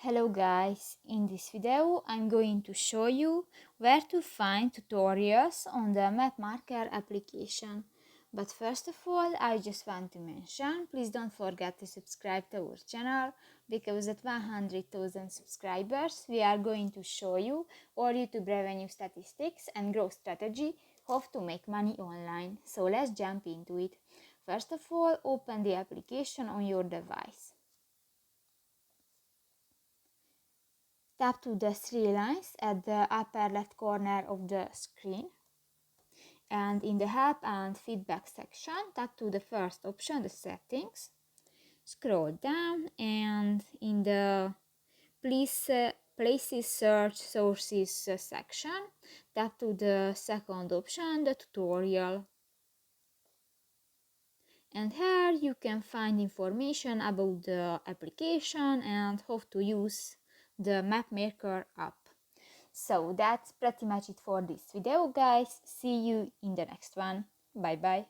Hello guys, in this video I'm going to show you where to find tutorials on the MapMarker application. But first of all, I just want to mention, please don't forget to subscribe to our channel, because at 100,000 subscribers we are going to show you all YouTube revenue statistics and growth strategy, how to make money online. So let's jump into it. First of all, open the application on your device. Tap to the three lines at the upper left corner of the screen, and in the help and feedback section, tap to the first option, the settings. Scroll down, and in the places search sources section, tap to the second option, the tutorial. And here you can find information about the application and how to use the MapMaker app. So that's pretty much it for this video, guys. See you in the next one. Bye bye.